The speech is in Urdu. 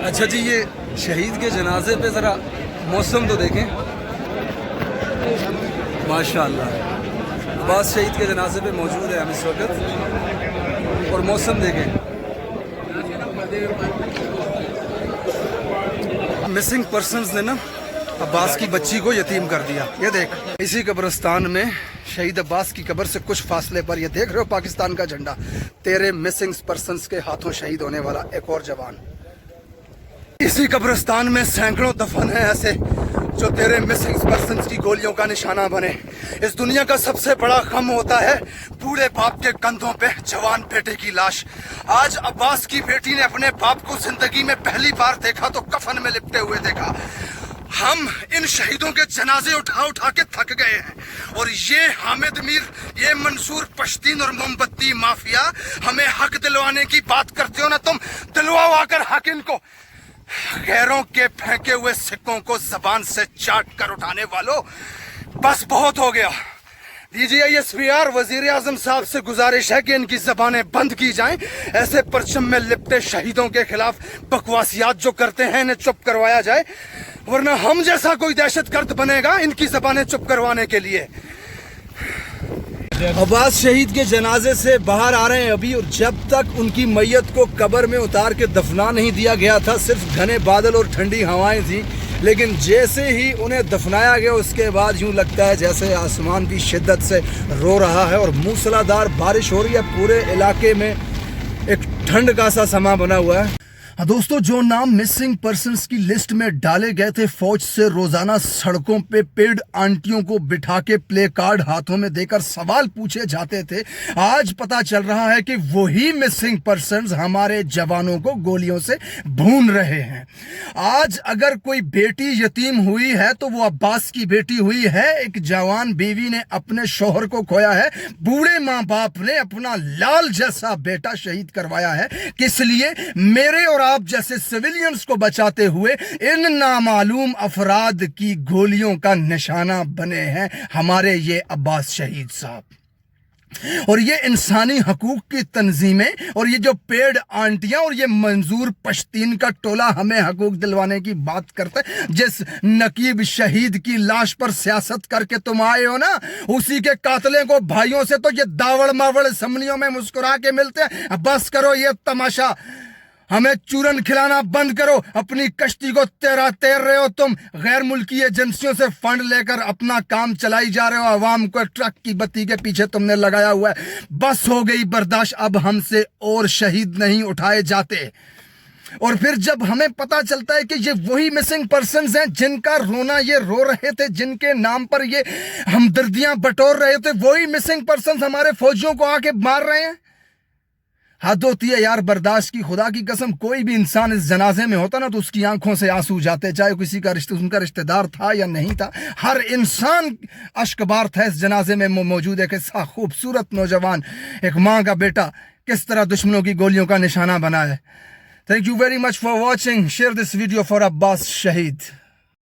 اچھا جی، یہ شہید کے جنازے پہ ذرا موسم تو دیکھیں، ماشاءاللہ عباس شہید کے جنازے پہ موجود ہے ہم اس وقت، اور موسم دیکھیں۔ مسنگ پرسنز نے نا عباس کی بچی کو یتیم کر دیا۔ یہ دیکھ، اسی قبرستان میں شہید عباس کی قبر سے کچھ فاصلے پر یہ دیکھ رہے ہو پاکستان کا جھنڈا، تیرے مسنگ پرسنز کے ہاتھوں شہید ہونے والا ایک اور جوان۔ اسی قبرستان میں سینکڑوں دفن ہیں ایسے جو تیرے مسنگ پرسنز کی گولیوں کا نشانہ بنے۔ اس دنیا کا سب سے بڑا غم ہوتا ہے بوڑھے باپ کے کندھوں پہ جوان بیٹے کی لاش۔ آج عباس کی بیٹی نے اپنے باپ کو زندگی میں پہلی بار دیکھا تو کفن میں لپٹے ہوئے دیکھا۔ ہم ان شہیدوں کے جنازے اٹھا کے تھک گئے ہیں، اور یہ حامد میر، یہ منصور پشتین اور موم بتی مافیا ہمیں حق دلوانے کی بات کرتے ہو نا، تم دلواؤ آ کر حق ان کو۔ غیروں کے پھینکے ہوئے سکوں کو زبان سے چاٹ کر اٹھانے والوں، بس بہت ہو گیا۔ DGISPR وزیر اعظم صاحب سے گزارش ہے کہ ان کی زبانیں بند کی جائیں، ایسے پرچم میں لپٹے شہیدوں کے خلاف بکواسیات جو کرتے ہیں انہیں چپ کروایا جائے، ورنہ ہم جیسا کوئی دہشت گرد بنے گا ان کی زبانیں چپ کروانے کے لیے۔ عباس شہید کے جنازے سے باہر آ رہے ہیں ابھی، اور جب تک ان کی میت کو قبر میں اتار کے دفنا نہیں دیا گیا تھا صرف گھنے بادل اور ٹھنڈی ہوائیں تھیں، لیکن جیسے ہی انہیں دفنایا گیا اس کے بعد یوں لگتا ہے جیسے آسمان بھی شدت سے رو رہا ہے اور موسلادھار بارش ہو رہی ہے۔ پورے علاقے میں ایک ٹھنڈ کا سا سما بنا ہوا ہے۔ دوستو، جو نام مسنگ پرسنز کی لسٹ میں ڈالے گئے تھے، فوج سے روزانہ سڑکوں پہ پیڈ آنٹیوں کو بٹھا کے پلے کارڈ ہاتھوں میں دے کر سوال پوچھے جاتے تھے، آج پتا چل رہا ہے کہ وہی مسنگ پرسنز ہمارے جوانوں کو گولیوں سے بھون رہے ہیں۔ آج اگر کوئی بیٹی یتیم ہوئی ہے تو وہ عباس کی بیٹی ہوئی ہے۔ ایک جوان بیوی نے اپنے شوہر کو کھویا ہے، بوڑھے ماں باپ نے اپنا لال جیسا بیٹا شہید کروایا ہے، کس لیے؟ میرے اور آپ جیسے سویلینز کو بچاتے ہوئے ان نامعلوم افراد کی گولیوں کا نشانہ بنے ہیں ہمارے یہ عباس شہید صاحب۔ اور یہ انسانی حقوق کی تنظیمیں اور یہ جو پیڈ آنٹیاں اور یہ منظور پشتین کا ٹولہ ہمیں حقوق دلوانے کی بات کرتا ہے، جس نقیب شہید کی لاش پر سیاست کر کے تم آئے ہو نا، اسی کے قاتلیں کو بھائیوں سے تو یہ داوڑ ماوڑ اسمبلیوں میں مسکرا کے ملتے ہیں۔ بس کرو یہ تماشا، ہمیں چورن کھلانا بند کرو۔ اپنی کشتی کو تیر رہے ہو تم، غیر ملکی ایجنسیوں سے فنڈ لے کر اپنا کام چلائی جا رہے ہو، عوام کو ٹرک کی بتی کے پیچھے تم نے لگایا ہوا ہے۔ بس ہو گئی برداشت، اب ہم سے اور شہید نہیں اٹھائے جاتے۔ اور پھر جب ہمیں پتا چلتا ہے کہ یہ وہی مسنگ پرسنز ہیں جن کا رونا یہ رو رہے تھے، جن کے نام پر یہ ہمدردیاں بٹور رہے تھے، وہی مسنگ پرسنز ہمارے فوجیوں کو آ کے مار رہے ہیں۔ حد ہوتی ہے یار برداشت کی، خدا کی قسم۔ کوئی بھی انسان اس جنازے میں ہوتا نا تو اس کی آنکھوں سے آنسو جاتے، چاہے کسی کا ان کا رشتہ دار تھا یا نہیں تھا، ہر انسان اشکبار تھا اس جنازے میں موجود۔ ایک ایسا خوبصورت نوجوان، ایک ماں کا بیٹا کس طرح دشمنوں کی گولیوں کا نشانہ بنا ہے۔ Thank you very much for watching, share this video for Abbas شہید۔